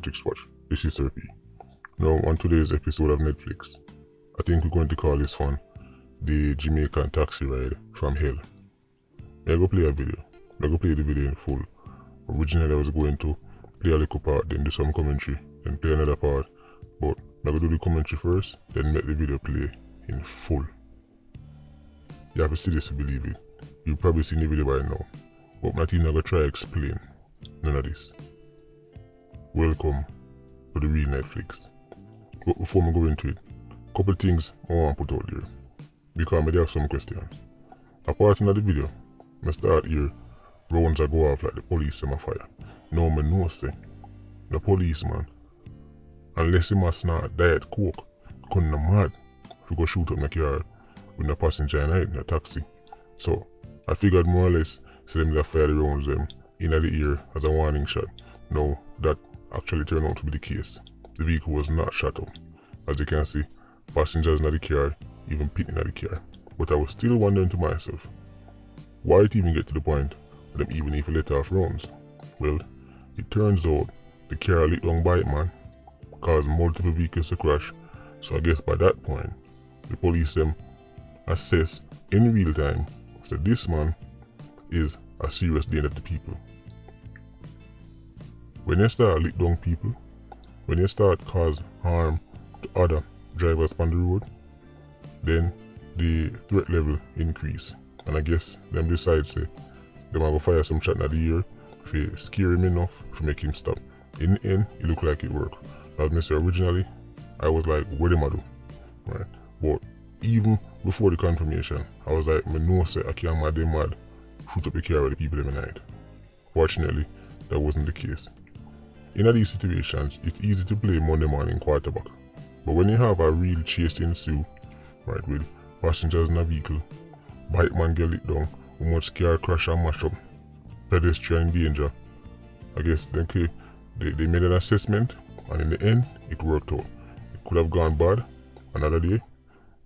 Politricks watch. This is Sir P. Now on today's episode of Netflix, I think we're going to call this one the Jamaican taxi ride from hell. I go play a video. I go play the video in full. Originally I was going to play a little part, then do some commentary, then play another part. But I'm going to do the commentary first, then make the video play in full. You have to see this to believe it. You've probably seen the video by now, but I'm not even going to try to explain none of this. Welcome to the real Netflix. But before I go into it, couple things I want to put out there, because I have some questions. Apart from the video, I start here, rounds go off like the police in my fire. Now I know say, the policeman, unless he must not diet coke, couldn't mad if he go shoot up my car with no passenger in a taxi. So I figured more or less say them to fire the rounds them in the ear as a warning shot. Now that actually turned out to be the case. The vehicle was not shot up. As you can see, passengers in the car, even people in the car. But I was still wondering to myself, why it even get to the point of them even if let off rounds? Well, it turns out the car lit down by it, man, caused multiple vehicles to crash. So I guess by that point, the police them assess in real time that this man is a serious danger to people. When you start lit down people, when you start cause harm to other drivers on the road, then the threat level increase. And I guess them decide say, them have to fire some shot in the ear to scare him enough to make him stop. In the end, it looked like it worked. As I said originally, I was like, what am I do? Right? But even before the confirmation, I was like, I know say I can't mad them mad, shoot up the car with the people in the night. Fortunately, that wasn't the case. In these situations, it's easy to play Monday morning quarterback. But when you have a real chase ensue, right, with passengers in a vehicle, bike man get lit down, how much car crash and mash up, pedestrian in danger, I guess they made an assessment, and in the end, it worked out. It could have gone bad another day,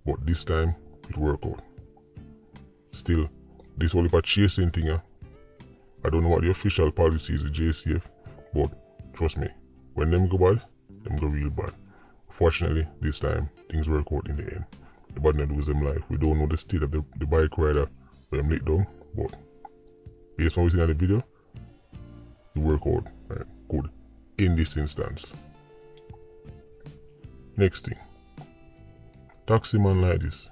but this time, it worked out. Still, this whole a chasing thing, I don't know what the official policy is with JCF, but trust me, when them go bad, them go real bad. Fortunately, this time, things work out in the end. The bad not lose them life. We don't know the state of the bike rider where them lit down, but based on what we seen in the video, it worked out right, good in this instance. Next thing, taxi man like this.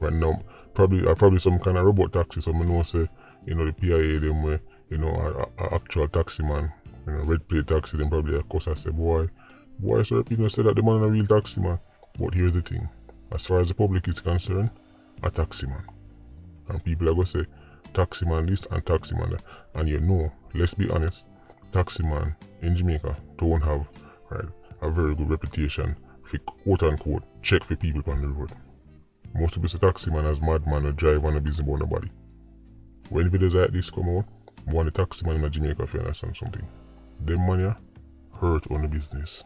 Right now, probably some kind of robot taxi, so I know say, the PIA them where, a actual taxi man, red plate taxi, then probably a cuss and say, boy sir, people say that the man is a real taxi man. But here's the thing, as far as the public is concerned, a taxi man. And people are going to say, taxi man this and taxi man that. And let's be honest, taxi man in Jamaica don't have a very good reputation for quote unquote check for people on the road. Most people say taxi man as madman or drive on a business about nobody. When videos like this come out, one of the taxi man in Jamaica, if you understand something, them money hurt on the business.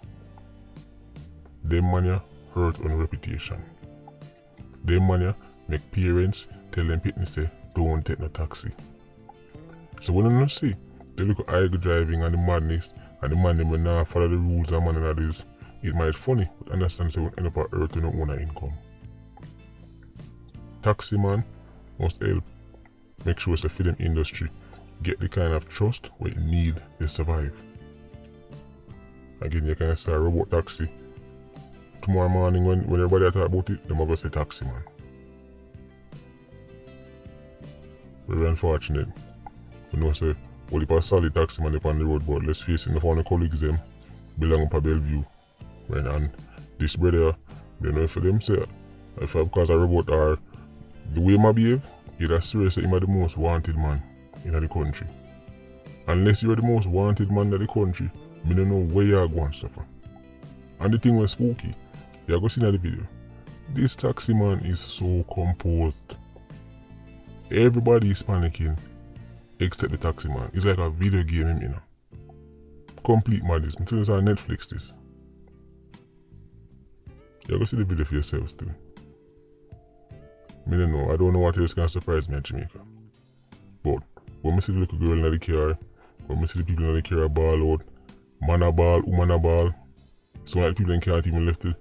Them money hurt on the reputation. Them money make parents tell them people say don't take no taxi. So when you see they look at idle driving and the madness and the man them will not follow the rules and man and others, it might funny, but understand say we end up at earth to no own income. Taxi man must help make sure it's a for them industry get the kind of trust where it need to survive. Again, you can say a robot taxi. Tomorrow morning when everybody talk about it, them are going to say taxi man. Very unfortunate. We know say, well if a solid taxi man upon the road, but let's face it, if one of the colleagues them belong up a Bellevue. Right, and this brother, if them say, if I because a robot or the way I behave, you'd swear say him are the most wanted man in the country. Unless you're the most wanted man in the country, I don't know where you're going to suffer. And the thing was spooky. You're going to see in the video. This taxi man is so composed. Everybody is panicking except the taxi man. It's like a video game, Complete madness. I'm telling you, on Netflix this. You're going to see the video for yourselves too. I don't know. I don't know what else can surprise me in Jamaica. But when I see the little girl in the car, when I see the people in the car ball out, man a ball, woman a ball. Some of the people can't even lift it.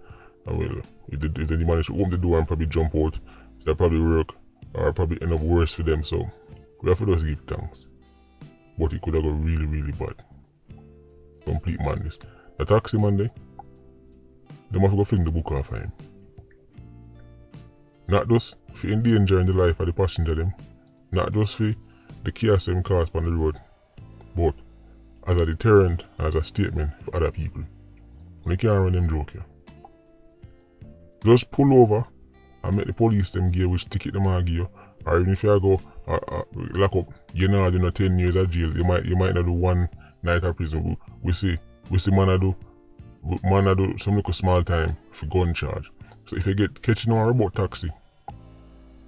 And well, if they manage to open the door and probably jump out, that probably work or probably end up worse for them. So we have to just give thanks. But it could have gone really, really bad. Complete madness. The taxi man there, they must go fling the book off of him. Not just for endangering the life of the passenger them, not just for the chaos them cause on the road, but as a deterrent, as a statement for other people. When you can't run them joke here. Just pull over and make the police them give which ticket them are give you. Or even if you go lock up, you know do not 10 years of jail, you might not do 1 night of prison. We see man do some little small time for gun charge. So if you get catching on a robot taxi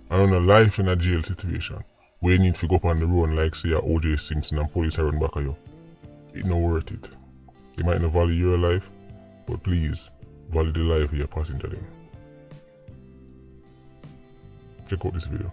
and on a life in a jail situation, where you need to go up on the road like say a OJ Simpson and police are run back at you, it's not worth it. You might not value your life, but please value the life of your passenger then. Check out this video.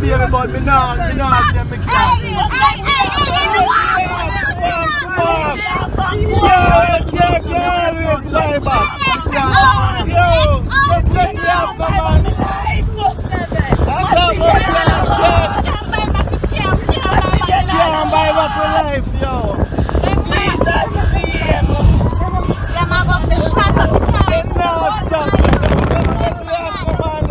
baby, but me not them me can't. Can't always lie back. Yo, just let me have the man. Can't buy back my life, yo. Jesus, name. Yeah, my God, the shot of the car. No, stop. Just let me have the man.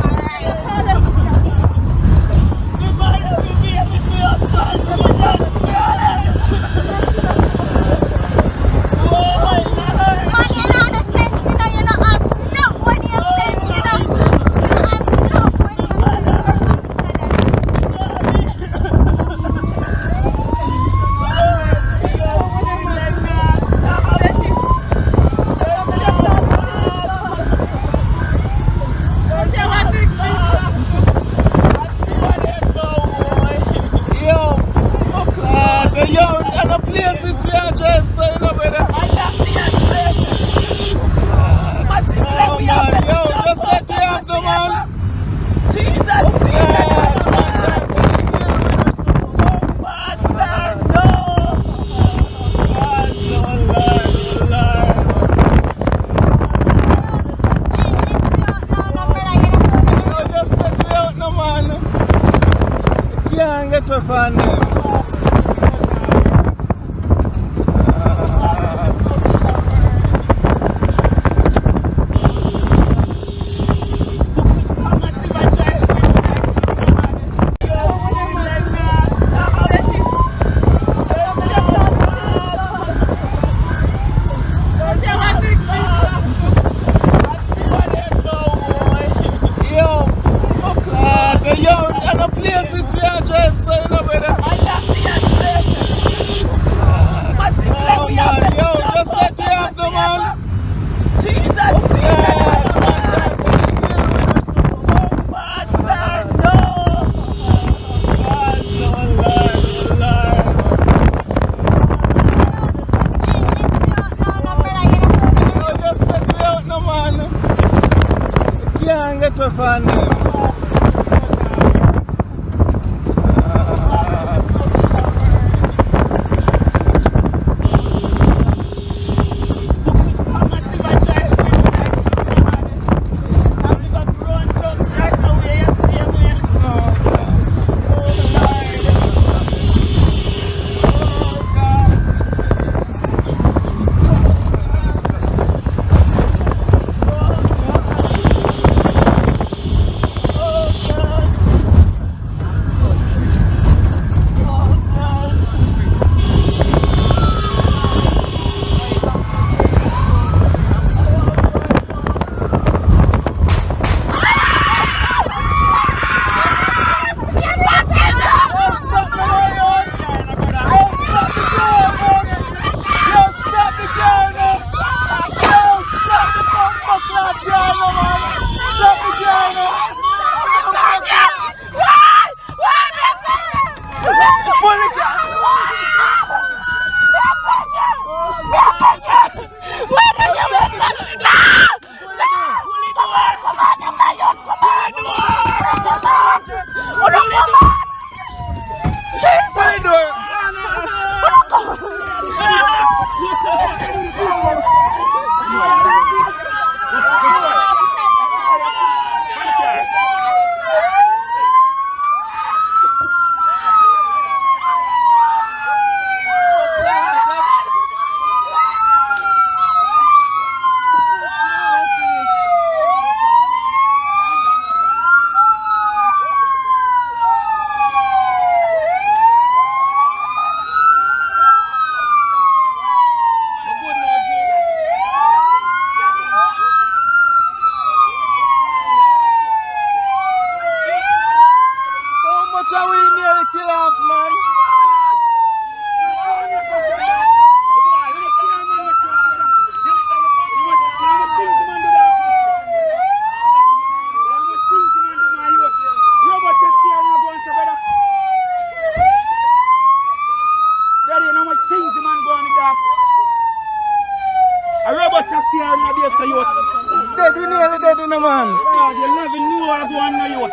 Dead, we nearly dead in a man. You never know what I go on now, youth.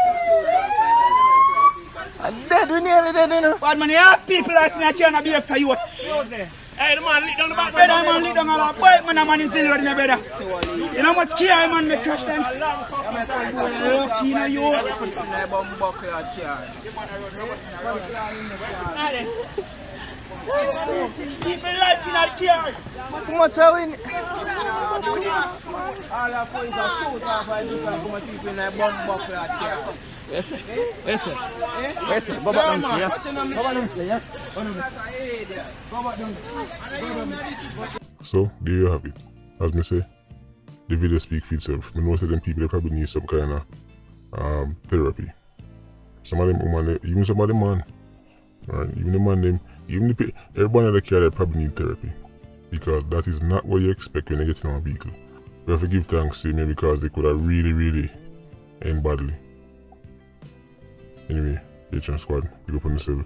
I'm dead, we nearly dead, you know. Bad man, you have people like me, I can't be for you. Hey, the man lick down the back. Brother, man, lick down all that boy, man, a man in silver, my brother. You know how much care, man, me crush them? Lucky na you. People like in that car. How much are we? All the boys are shoot off by different people in the bum buckle at car. Yes, yes, yes, go back down here. Go back down here. So, there you have it. As me say, the video speak for itself. I know that them people they probably need some kind of therapy. Some of them women, even some of them man, right? Even the man them, even the everybody in the car they probably need therapy. Because that is not what you expect when you get in a vehicle. We have to give thanks to me because they could have really end badly. Anyway, Patreon squad, pick up on yourself.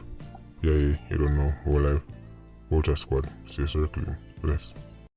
Yeah, you don't know, whole life. Ultra squad, stay circling. Bless.